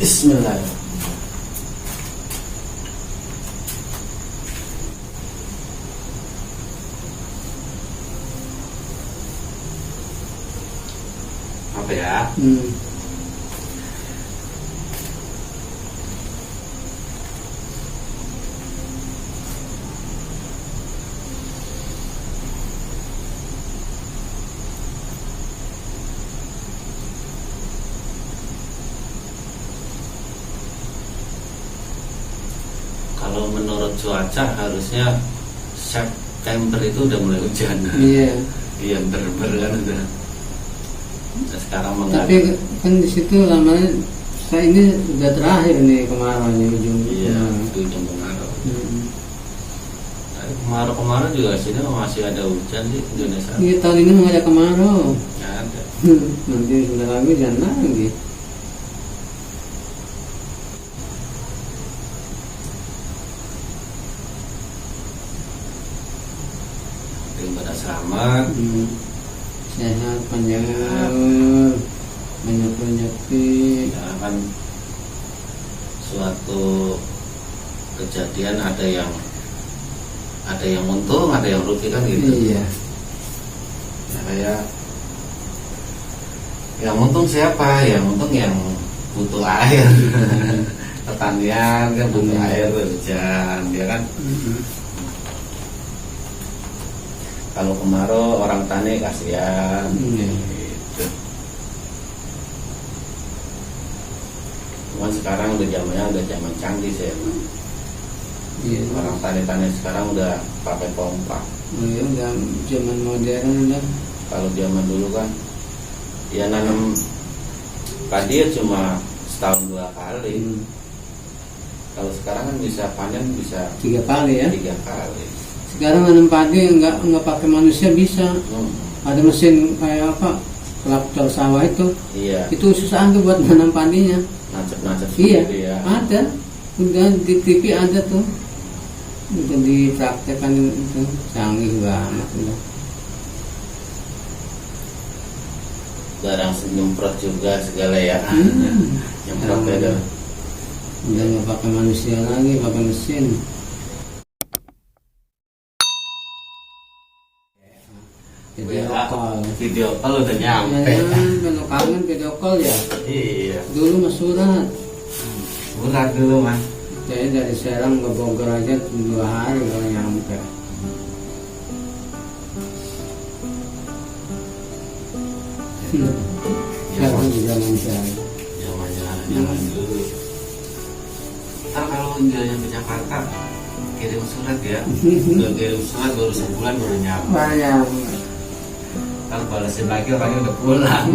Bismillah. Apa ya? Kalau menurut cuaca harusnya September itu udah mulai hujan. Iya. Iya, ber kan udah. Nah, sekarang Tapi kan di situ lamanya saya ini udah terakhir nih kemarau nih ujung. Iya, ujung kemarau. Kemarau juga sini masih ada hujan di Indonesia. Iya, tahun ini nggak ada kemarau. Nggak ada. Nanti sudah lagi hujan lagi. Pada selamat. Sehat, panjang umur, banyak rezeki. Ya kan suatu kejadian ada yang untung, ada yang rugi kan gitu. Iya. Ya, kayak yang untung siapa? Yang untung yang butuh air. Pertanian kan butuh air, hujan, ya kan. Kalau kemarau orang tani kasihan. Gitu. Cuman sekarang udah zaman canggih sih emang. Iya. Orang tani sekarang udah pakai pompa. Oh iya, udah zaman modern udah. Kalau zaman dulu kan ya nanam padi ya cuma setahun 2 kali. Kalau sekarang kan bisa panen bisa 3 kali ya. 3 kali. Sekarang nanam padi nggak pakai manusia bisa. Ada mesin kayak apa, traktor sawah itu. Iya. Itu susah tuh buat nanam padinya. Nancep Iya. ya. Ada. Udah di TV ada tuh. Udah dipraktekkan itu, canggih banget udah. Barang nyemprot juga segala ya. Nyemprot ya. Udah nggak pakai manusia lagi, pakai mesin. Video call udah nyampe. Kalau kangen video call ya. Iya. Dulu mah surat. Surat dulu mah. Saya dari Serang ke Bogor aja 2 hari kalau nyampe. Sekarang juga saya. Zaman dulu. Ntar kalau nggak nyampe Jakarta kirim surat ya. Udah kirim surat baru sebulan baru nyampe. Banyak. Kalau balasin lagi orangnya udah pulang.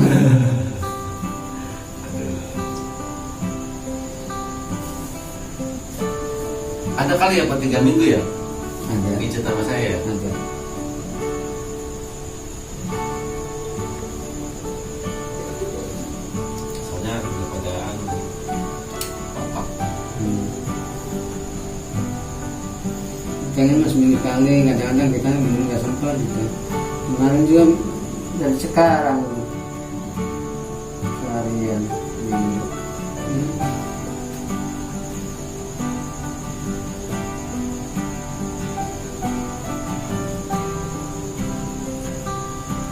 Ada kali ya Pak 3 minggu ya? Ada. Pijet sama saya ya? Ada. Soalnya udah pada papa. Pengen mas minggu kali, kadang-kadang kita nggak sempat gitu. Kemarin juga dari sekarang seharian.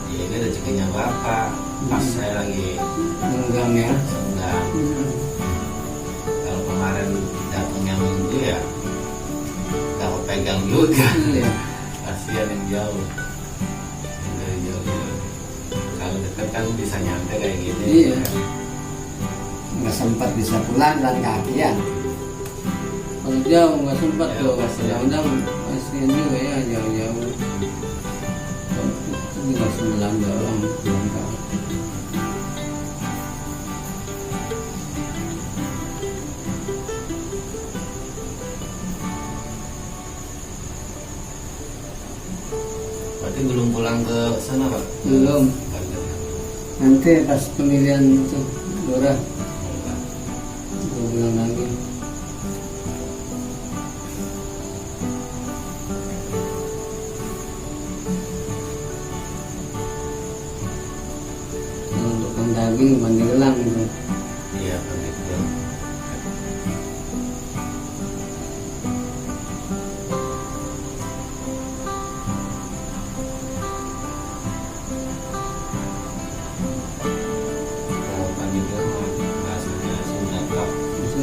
Ya ini rezekinya Bapak. Pas saya lagi Enggang ya. senggang. Kalau kemarin datangnya minggu ya nggak pegang juga. Iya. Kasihan yang jauh. Yang dari jauh. Kalau dekat kan bisa nyampe kayak gini. Iya. Nggak sempat bisa pulang dan kaki ya. Kalau jauh nggak sempat Ya, tuh. kasihan. Kadang-kadang kasihan juga ya jauh-jauh. Tinggal 9 doang pulang kaki. Berarti belum pulang ke sana Pak? Belum. Nanti pas pemilihan itu lurah 2 bulan lagi. Kalau untuk kan daging Pandeglang itu. Iya Pak.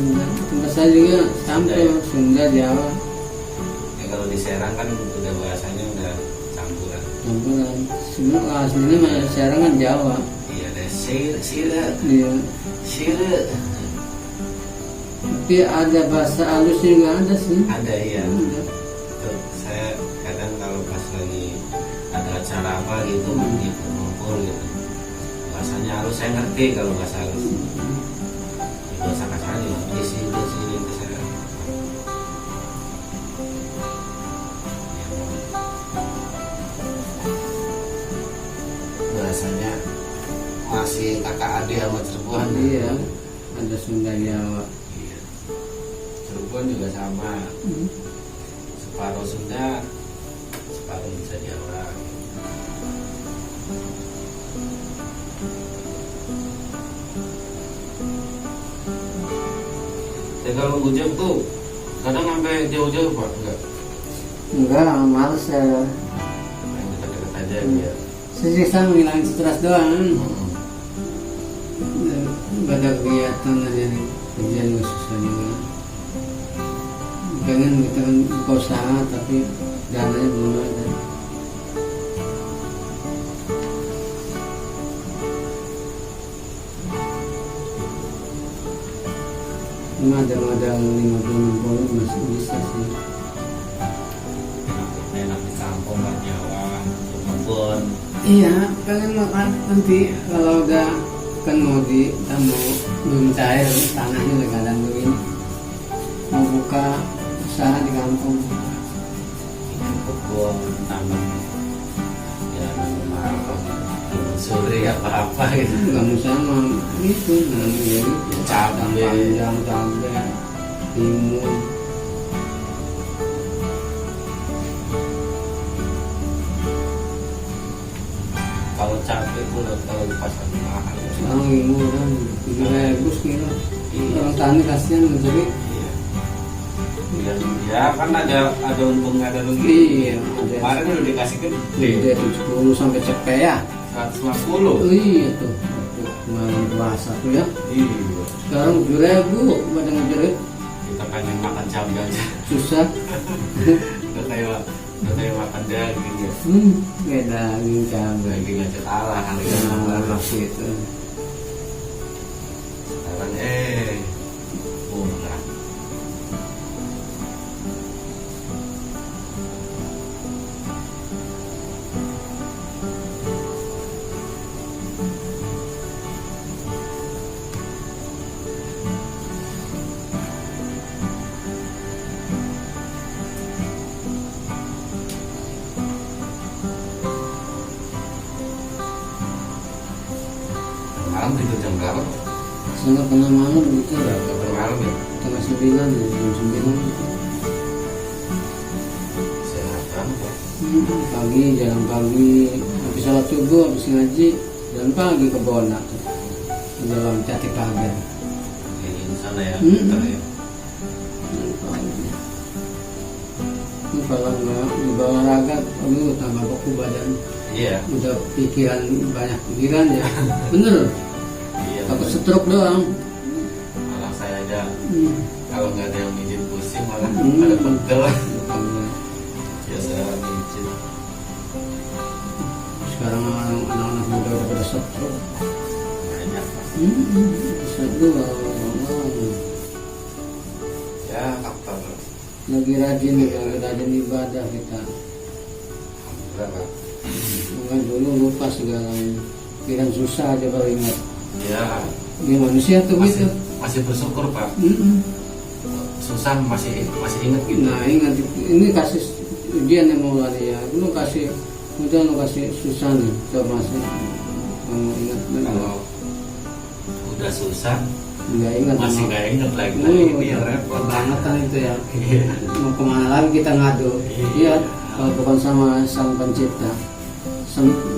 Sunda. Tempat saya juga campur Sunda Jawa. Ya kalau di Serang kan udah bahasanya udah campuran. Campuran. Sebenarnya aslinya mah Serang kan Jawa. Iya ada sire. Iya. Tapi ada bahasa halusnya juga ada sih. Ada ya. Ada. Tuh, saya kadang kalau pas lagi ada acara apa gitu ngumpul gitu. Bahasanya halus saya ngerti kalau bahasa halus. Bahasa kasarnya isi ke saya. Bahasanya masih kakak adik sama Cirebon. Iya. Ada Sunda Jawa. Iya. Cirebon juga sama. Separuh Sunda, separuh bisa Jawa. Ya kalau hujan tuh kadang sampai jauh-jauh Pak, Enggak, males ya. main dekat-dekat aja biar. Sisa ngilangin stres doang. Gak ada kegiatan aja nih. Kerjaan gak susah juga. Pengen kita kan buka usaha tapi dananya belum ada. Madang-madang 50-60 masih bisa sih. Enak di kampung kan Jawa, kebun. Iya, pengen makan nanti kalau udah kan mau belum cair tanahnya udah keadaan begini. Mau buka usaha di kampung. Kebun, tanam, ya nanam apa, timun suri apa gitu. Nggak usah mah itu namanya Cabai. panjang cabai timun. Kalau cabai itu kalau di pasar mahal. Sekarang ini murah 7.000 kilo. Iya. Orang tani kasihan mencari. Iya. Ya kan ada untung ada rugi. Iya, ada. Kemarin udah dikasih gede. Dia 70 sampai cepet ya. 150. Iya tuh. Kemarin puasa tuh ya. Iya. Sekarang 7.000 pada ngejerit Kita pengen makan cabai aja. susah. Udah kayak makan daging ya. Kayak daging cabai. Daging aja kalah harga Nah, mahal. gitu. Sekarang murah. Malam tidur jam berapa? Saya nggak pernah malam gitu. Nggak bermalam ya? Tengah 9 ya, jam 9 gitu. Sehat banget. Pagi, jalan pagi, habis sholat subuh, habis ngaji, jalan pagi ke Bona tuh. Di dalam Jati Pagar. Di sana ya. Hmm. Bentar ya. Jalan pagi. Ini kalau nggak dibawa olahraga, aduh tambah beku badan. Iya. Udah banyak pikiran ya. Bener, Iya. takut stroke doang. Malah saya aja Hmm. kalau nggak ada yang mijit pusing malah Hmm. ada pegel. Makanya Biasa mijit. sekarang anak-anak muda udah pada stroke. Banyak. Satu Ya faktor. lagi rajin ibadah kita. Alhamdulillah Pak. Bukan dulu lupa segalanya. Pikiran susah aja baru ingat. Ya Dia manusia tuh gitu. masih bersyukur Pak. Mm-mm. Susah masih inget gitu. Nah ingat ini kasih ujian yang mau lari ya. Lu kasih udah lu kasih susah nih. Coba masih kamu ingat Kalau udah susah nggak ingat masih sama- nggak inget lagi. Nah, ini yang udah repot banget kan itu ya. Iya. Mau kemana lagi kita ngadu? Iya. Iya. Kalau bukan sama sang pencipta,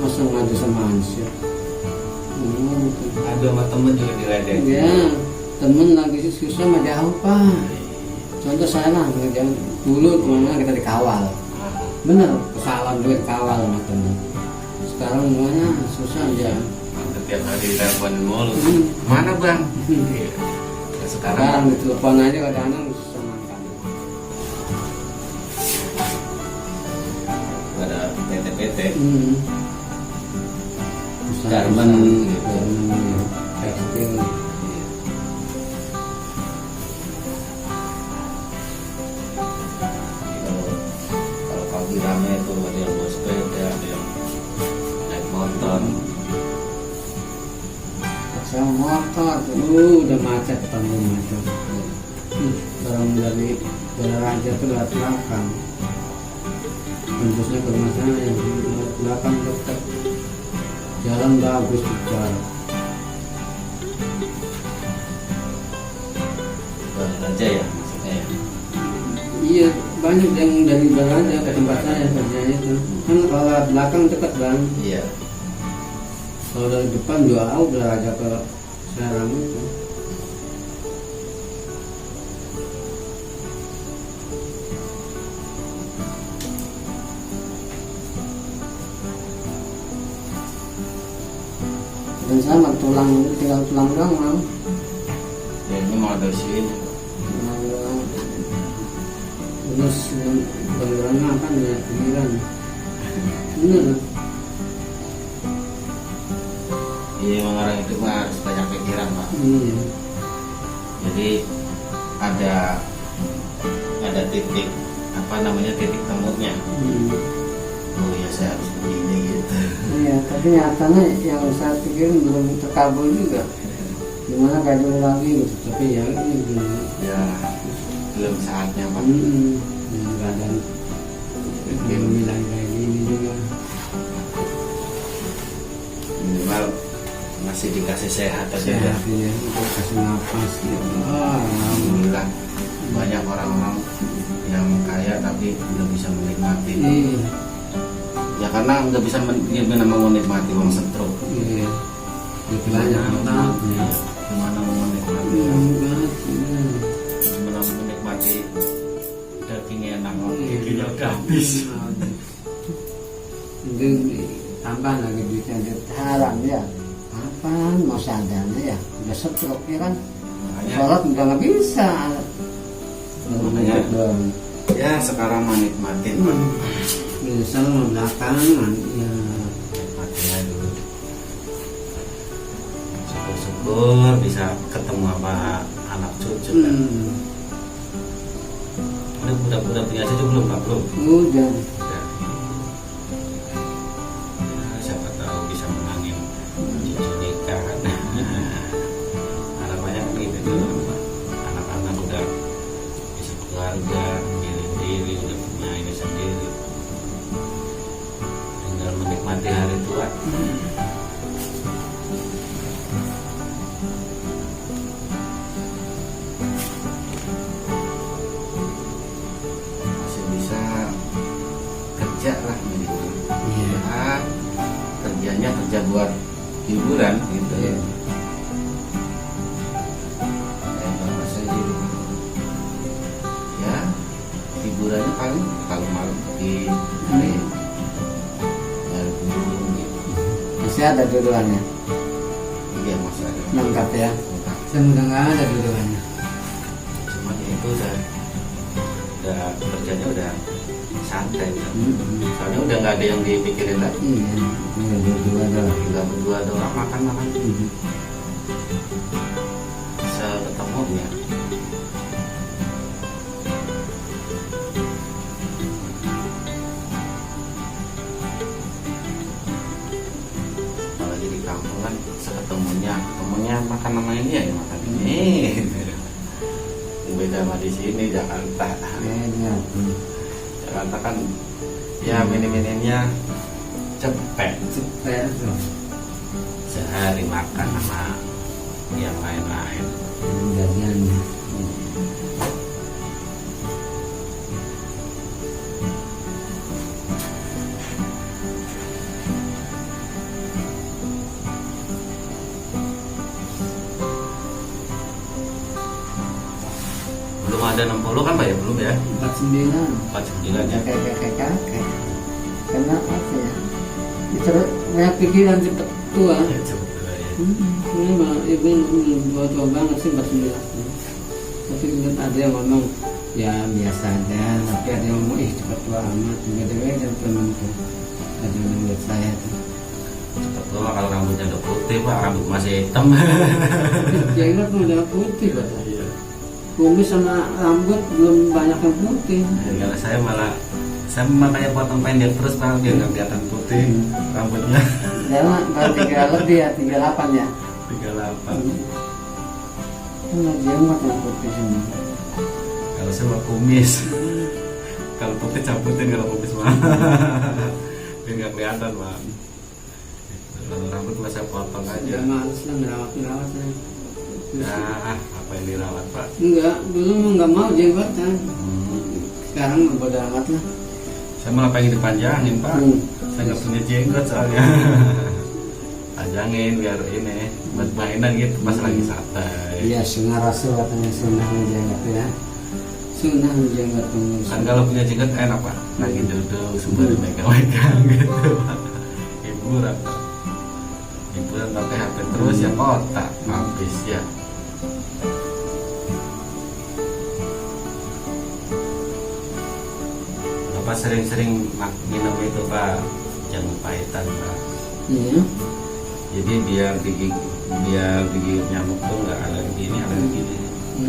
masa ngadu sama manusia. Gitu. Ada sama temen juga diledek. Ya, temen lagi susah mah jauh pak. Contoh saya lah, ngerjain dulu kemana kita dikawal. Bener, kesalahan juga dikawal sama temen. Sekarang semuanya susah aja. Setiap hari teleponin mulu. Hmm. Mana bang? Hmm. Iya. Sekarang di telepon aja kadang-kadang susah makan. Ada PT-PT Garmen gitu. gitu. Tekstil. Kalau pagi rame itu ada yang bawa sepeda, ada yang naik motor. Saya motor udah macet depan rumah itu. Orang dari Raja tuh lewat belakang. Tembusnya ke rumah saya yang lewat belakang dekat. Jalan bagus juga. Raja ya maksudnya ya. Iya, banyak yang dari Baraja ke tempat saya kerjanya itu. Kan kalau lewat belakang dekat bang. Iya. Kalau dari depan jauh Baraja ke Serang itu. Dan sama tulang, tinggal tulang doang bang. Ya ini mau ada sini. Tulang doang. Terus beneran makan ya pikiran. Bener. Iya emang orang itu mah harus banyak pikiran Pak. Iya. Jadi ada titik apa namanya titik temunya. Oh ya saya harus begini gitu. Iya, tapi nyatanya yang saya pikirin belum terkabul juga. Gimana kayak dulu lagi gitu. Tapi ya ini belum. Ya belum saatnya Pak. Yang keadaan belum bilang kayak gini juga. Minimal masih dikasih sehat aja ya. Sehat ya, untuk kasih nafas ya. Alhamdulillah banyak orang-orang yang kaya tapi nggak bisa menikmati. Iya. Ya karena nggak bisa menikmati uang setro. Iya. Itu banyak manfaatnya. Gimana mau menikmati? Iya, banget. Gimana mau menikmati daging enak, giginya udah habis. Itu tambah lagi duitnya haram ya. Apaan mau sadarnya ya? Udah stroke ya kan? Makanya Sholat udah nggak bisa. Makanya. Ya sekarang menikmatin Pak. Misal mau belakangan ya. Nikmatinya dulu. Syukur-syukur bisa ketemu sama anak cucu kan. Udah punya cucu belum Pak? Belum. Udah. Ya, siapa tahu bisa menangin cucu nikah kan. Harapannya kan gitu dulu Pak. Anak-anak udah bisa keluarga, diri udah punya ini sendiri. Tinggal menikmati hari tua. Masih bisa kerja lah minimal. Iya. Ya, kerjanya kerja buat hiburan gitu ya. Kayak bapak saya gitu. Ya hiburannya paling kalau malam di gunung gitu. Masih ada dua-duanya. Iya masih ada. Lengkap ya. Lengkap. Saya udah nggak ada dua-duanya. Cuman ya itu udah kerjanya udah santai kan. Soalnya udah nggak ada yang dipikirin lagi. Iya. Udah dua-dua doang. Tinggal berdua doang makan seketemunya. Apalagi di kampung kan seketemunya makan nama ini ya makan ini. Beda sama di sini Jakarta. Beda. Jakarta kan ya minim-minimnya cepet. Cepet tuh. Sehari makan sama yang lain-lain. Jajan. Belum ada 60 kan Pak ya? Belum ya? 49. 49 ya? Kakek. Kenapa sih ya? Terus banyak pikiran cepet tua. Ya, cepet lah ya. Ini mah ibu tua banget sih 49. Tapi lihat ada yang ngomong ya biasa aja, tapi ada yang ngomong cepat tua amat. Beda-beda teman tuh. Ada yang lihat saya tuh. Cepat tua kalau rambutnya udah putih Pak, rambut masih hitam. Jenggot tuh udah putih Pak. Iya. Kumis sama rambut belum banyak yang putih. Kalau saya makanya potong pendek terus Pak, biar nggak kelihatan putih rambutnya. Ya mah baru 3 lebih ya, 38 ya. 38. Nggak jenggot yang putih semua. Kalau saya mau kumis. Kalau putih cabutin, kalau kumis mah. Biar nggak kelihatan Pak. Kalau rambut mah saya potong aja. Ya males lah ngerawat saya. Nah, apa yang dirawat Pak? Enggak, dulu mah nggak mau jenggotan. Sekarang mah bodo amat lah. Saya malah pengen dipanjangin Pak. Saya nggak punya jenggot soalnya. Panjangin biar ini buat mainan gitu pas lagi santai. Iya, sunnah Rasul katanya sunnah jenggot ya. Sunnah jenggot. Kan kalau punya jenggot enak Pak. Lagi duduk sembari megang-megang gitu Pak. Hiburan. Hiburan pakai HP terus ya kotak habis ya. Bapak sering-sering minum itu Pak, jamu pahitan Pak. Iya. Jadi biar gigi nyamuk tuh nggak alergi ini alergi ini.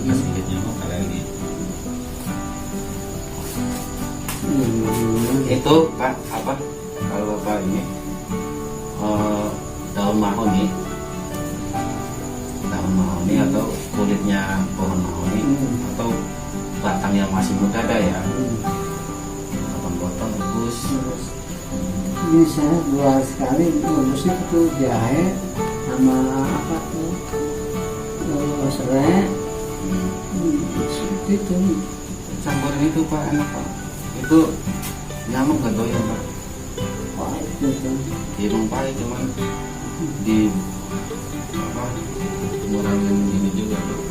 Pas gigit nyamuk alergi. Itu Pak apa? Kalau Bapak ini daun mahoni atau kulitnya pohon mahoni atau batang yang masih muda ada ya. Potong rebus. Ini saya 2 hari sekali rebusnya itu jahe sama apa tuh serai. Seperti itu. Campurin itu Pak, enak Pak. Itu nyamuk gak doyan Pak. Pahit gitu. Dia emang pahit cuman di apa ngurangin ini juga tuh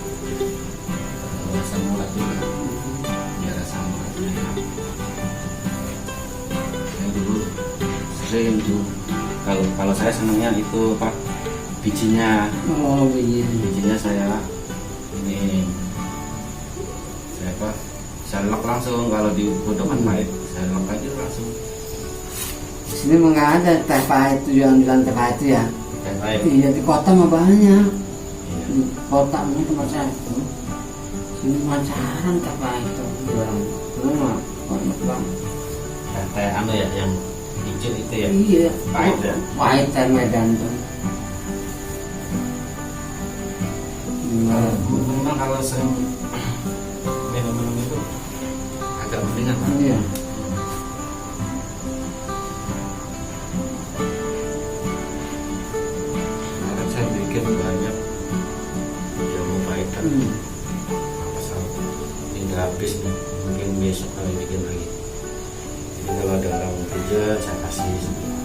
asam urat juga biar asam uratnya enak. Saya dulu sering tuh kalau saya senangnya itu Pak bijinya. Oh iya. Bijinya saya ini saya apa saya lek langsung, kalau di bodokan pahit saya lek aja langsung. Sini mah nggak ada teh pahit tuh, jualan teh pahit itu ya. Teh pahit. Iya di kota mah banyak. Iya. Di kota ini tempat saya tuh. Sini macaran teh pahit tuh jualan. Itu mah banyak banget. Teh anu ya yang hijau itu ya. Iya. Pahit ya. Pahit teh Medan tuh. Memang kalau sering minum itu agak mendingan Pak. Iya. Kemarin saya bikin banyak jamu pahitan. Asal ini nggak habis nih, mungkin besok kali bikin lagi. Jadi kalau ada orang kerja saya kasih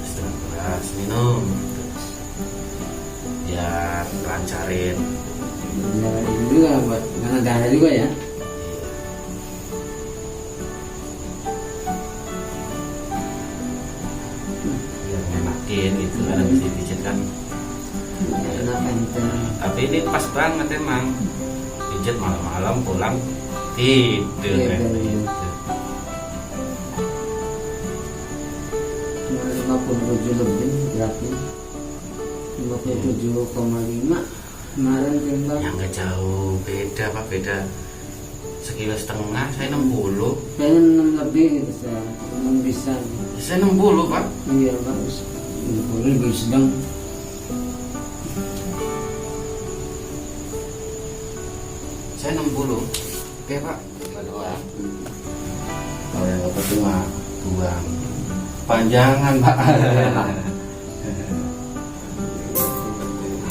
setengah gelas minum terus biar lancarin. Ya, itu juga buat karena darah juga ya. Biar enakin gitu kan, habis dipijit kan. Enak ente. Tapi ini pas banget emang pijat malam-malam pulang tidur Iya, enak iya. gitu. Cuma 57 lebih beratnya. 57,5 kemarin timbang. Ya nggak jauh beda Pak, beda 1,5 kilo, saya 60. Pengen 6 lebih gitu saya, 6 bisa. Saya 60 Pak. Iya bagus. 60 lebih sedang. Saya 60. Oke Pak. Kedua. Kalau yang dapat cuma buang. Panjangan Pak.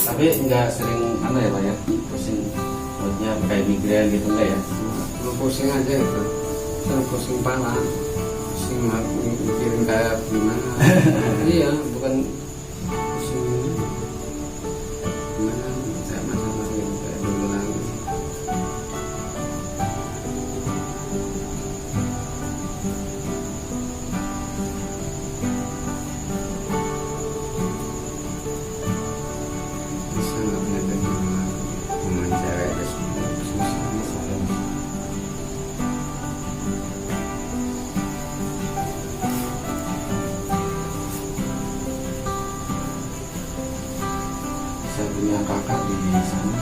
Tapi nggak sering ya Pak ya, pusing perutnya kayak migrain gitu enggak ya? Lu pusing aja itu. Saya pusing pala. Pusing mikirin kayak gimana. Iya, bukan pusing gimana saya masalah gitu kayak dulu lagi. kakak di sana.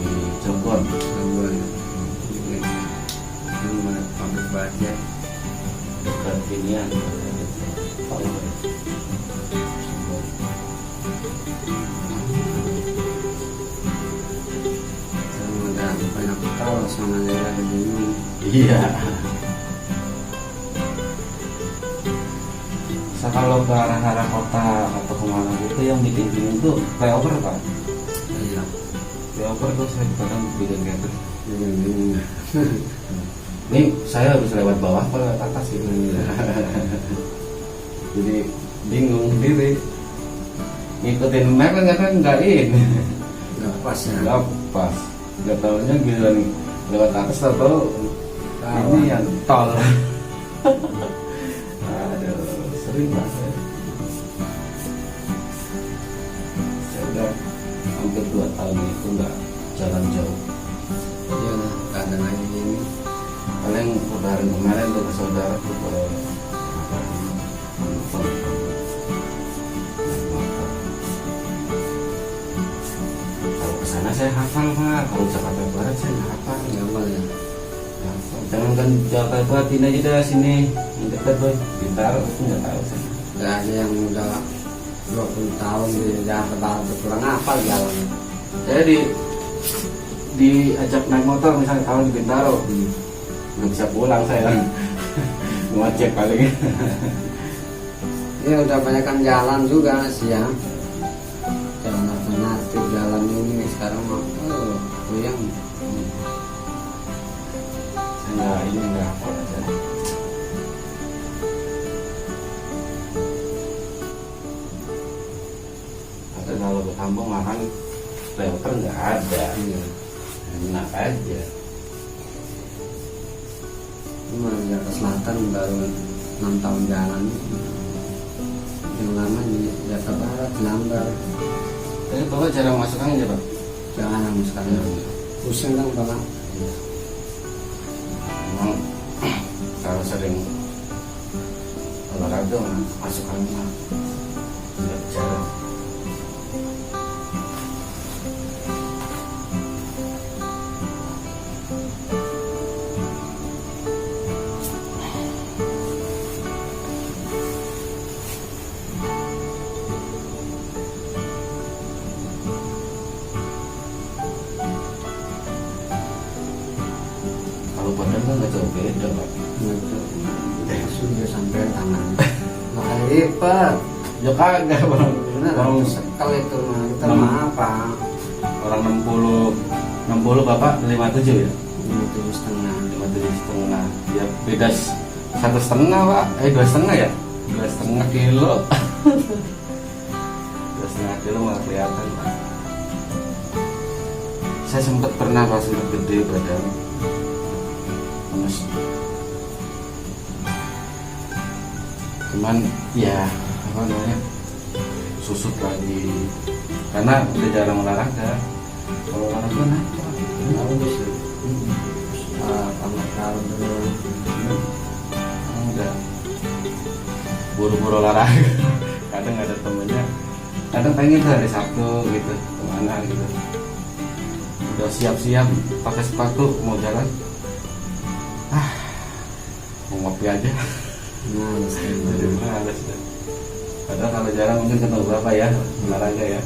Di Cilegon. pabrik baja Dekat inian. udah banyak tahu sama daerah begini. Iya. So, kalau ke arah-arah kota atau kemana gitu yang bikin bingung tuh flyover kan? Iya, Flyover tuh saya kadang bikin kayak gitu. bingung. Ini saya harus lewat bawah atau lewat atas gitu. Jadi bingung sendiri. Ngikutin map kan nggak ini, Nggak pas ya. nggak pas. Nggak tahunya gitu nih lewat atas atau ini yang tol. Aduh, sering banget. Saya udah hampir 2 tahun itu nggak jalan jauh. Iya, nggak ada lagi ini. Paling lebaran kemarin tuh ke saudara tuh ke apa ini, nonton. Kalau kesana saya hafal Pak, kalau Jakarta Barat saya nggak hafal. Gampang ya. Jangan kan Jakarta Barat ini aja dah sini yang dekat boy, Bintaro aku nggak tahu saya. Nggak ada yang udah 20 tahun di Jakarta Barat kurang hafal jalan. Saya diajak naik motor misalnya tahun di Bintaro, nggak bisa pulang saya. Ngojek paling. Ya udah banyak kan jalan juga sih ya. Jalan alternatif jalan ini sekarang mah goyang. Saya nggak hafal aja. Tapi kalau ke kampung makan flyover nggak ada, Iya. enak aja. Cuma Jakarta Selatan baru 6 tahun jalan. Yang lama di Jakarta Barat, Lambar. Tapi bapak jarang masuk angin ya pak? Jangan sekarang. Pusing kan Bapak. Memang kalau sering olahraga masuk angin mah nggak jarang. Kalau badan kan nggak jauh beda pak. Sudah sampai tangan. Makanya lipat. Ya kagak bang. Benar, Orang sekal itu mah. Kita Enam. mah apa? orang 60 bapak 57 ya. 7,5. 57,5. Ya beda 1,5 pak. 2,5 ya. 2,5 kilo. 2,5 kilo malah kelihatan pak. Saya sempat pernah pas sempat gede badan. Mas. Cuman ya apa namanya susut lagi karena udah jarang olahraga. Kalau olahraga naik pak. Bagus ya. Kalau dulu Udah buru-buru olahraga. Kadang ada temennya, kadang pengen tuh hari Sabtu gitu kemana gitu, udah siap-siap pakai sepatu mau jalan, mau ngopi aja. males Jadi males deh. Padahal kalau jalan mungkin ketemu bapak ya olahraga ya.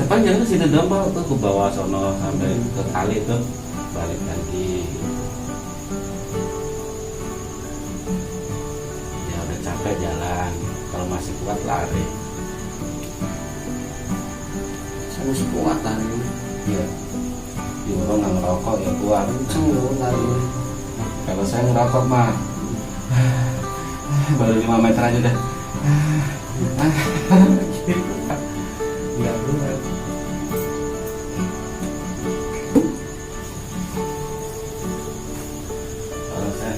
Sepanjang itu situ doang pak, tuh ke bawah sono sampai ke kali tuh balik lagi. Ya udah capek jalan, kalau masih kuat lari. sama sekuat lari. Ya, di orang nggak ngerokok ya kuat. Kenceng loh lari. Kalau saya ngerokok mah baru 5 meter aja dah. Nggak kuat. Kalau saya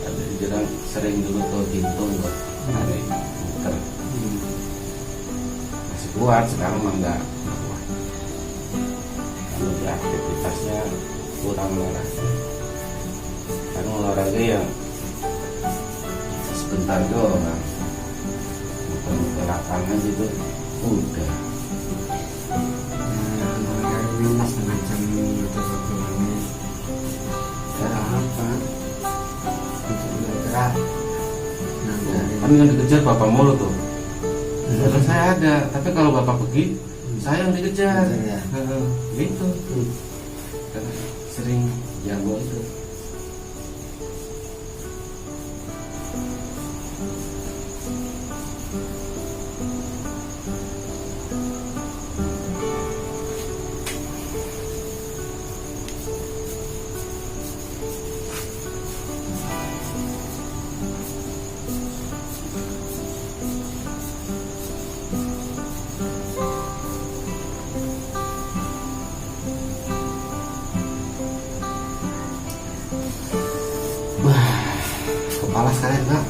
ada jarang sering dulu tuh gintung buat lari muter. Masih kuat, sekarang mah nggak kuat. Kalau di aktivitasnya kurang olahraga. Karena olahraga yang sebentar doang, muter-muter lapangan gitu udah. Ini mas mengancam atau sebagainya. Ya apa? Untuk bergerak. Kan yang dikejar bapak mulu tuh. Kalau saya ada, tapi kalau bapak pergi, saya yang dikejar. Ya. Gitu. Karena sering jago itu. Kepala sekalian Pak.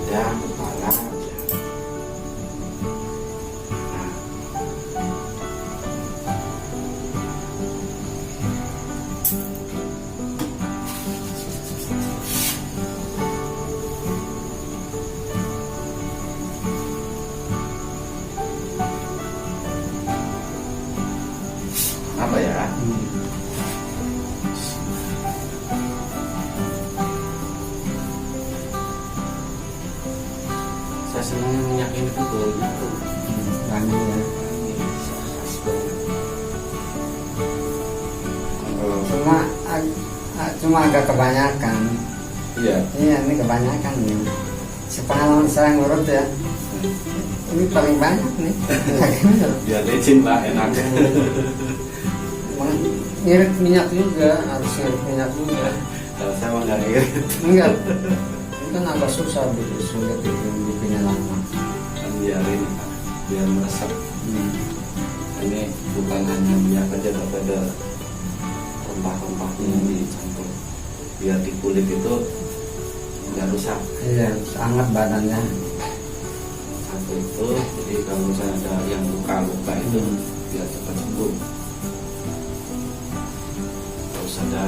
Ya kepala. Apa ya? Saya senang minyak ini tuh baunya tuh Wangi ya. khas banget. Cuma agak kebanyakan. Iya. Iya ini kebanyakan nih. Sepengalaman saya ngurut ya. Ini paling banyak nih. Biar licin lah enak. Ngirit minyak juga, harus ngirit minyak juga. Kalau saya mau nggak irit. Enggak. Ini kan agak susah gitu, sulit bikinnya lama. Kan biarin biar meresap. Ini bukan hanya minyak aja, tapi ada rempah-rempahnya yang dicampur biar di kulit itu nggak rusak. Iya, hangat badannya. Satu itu, jadi kalau misalnya ada yang luka-luka itu biar cepat sembuh. Terus ada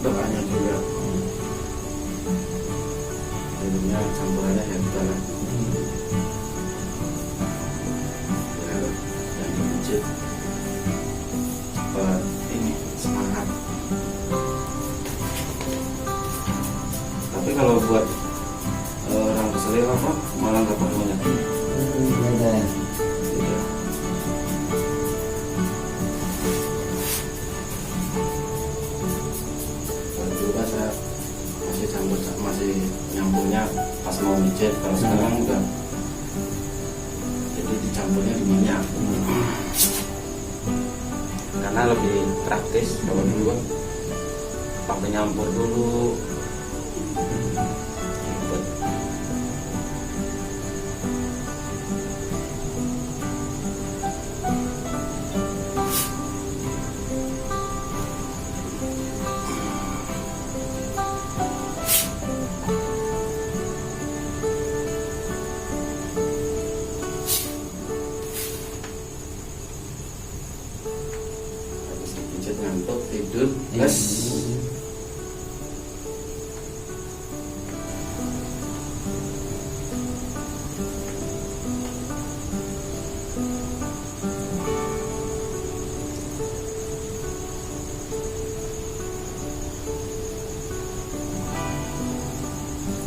doanya juga. Jadinya campurannya ya kita lah. Biar yang dipijit cepat ini semangat. Tapi kalau buat orang keselio apa malah nggak banyak. Beda ya. Iya. Dan juga saya masih campur, masih nyambungnya pas mau mijit. Kalau sekarang udah jadi dicampurnya di minyak karena lebih praktis. Kalau dulu kan pakai nyampur dulu ribet. Habis dipijit ngantuk tidur gas.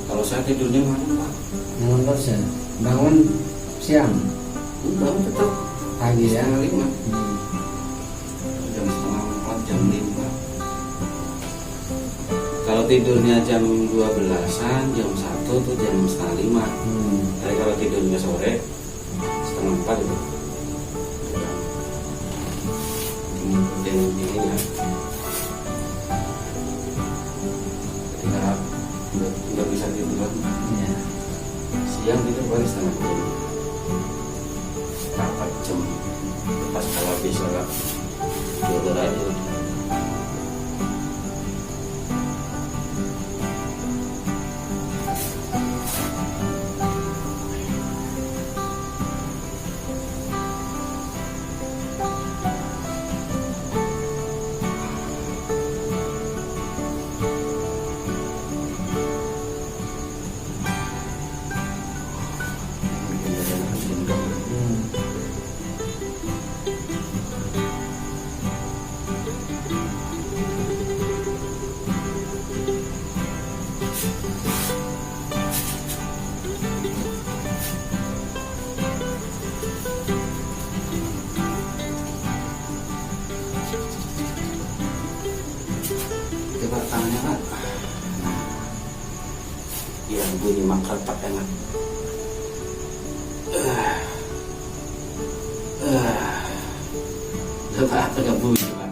Kalau saya tidurnya malam Pak, Bangun terus ya. Bangun siang, bangun tetap pagi ya. setengah 5, Hmm. jam setengah 4, jam 5. Kalau tidurnya jam 12-an, jam 1 tuh jam setengah 5. Tapi kalau tidurnya sore setengah 4 itu dingin ya. Ketika nggak bisa tidur Iya. siang tidur paling setengah 2, 4 jam. Pas kalau bisa lah tidur aja. bunyi makretak enak. Coba agak bunyi Pak.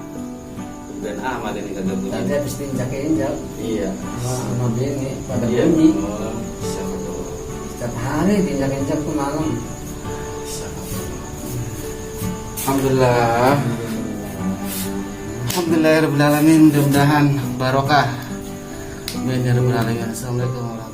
Dan amat ini kagak bunyi. Tadi habis diinjak-injak Iya. sama bini pada Iya. bunyi. Oh, siapa tuh? Setiap hari diinjak-injak tuh malam. Siapa tuh? Alhamdulillah. Alhamdulillahirrahmanirrahim. Mudah-mudahan barokah. Amin ya rabbal alamin. Assalamualaikum warahmatullahi wabarakatuh.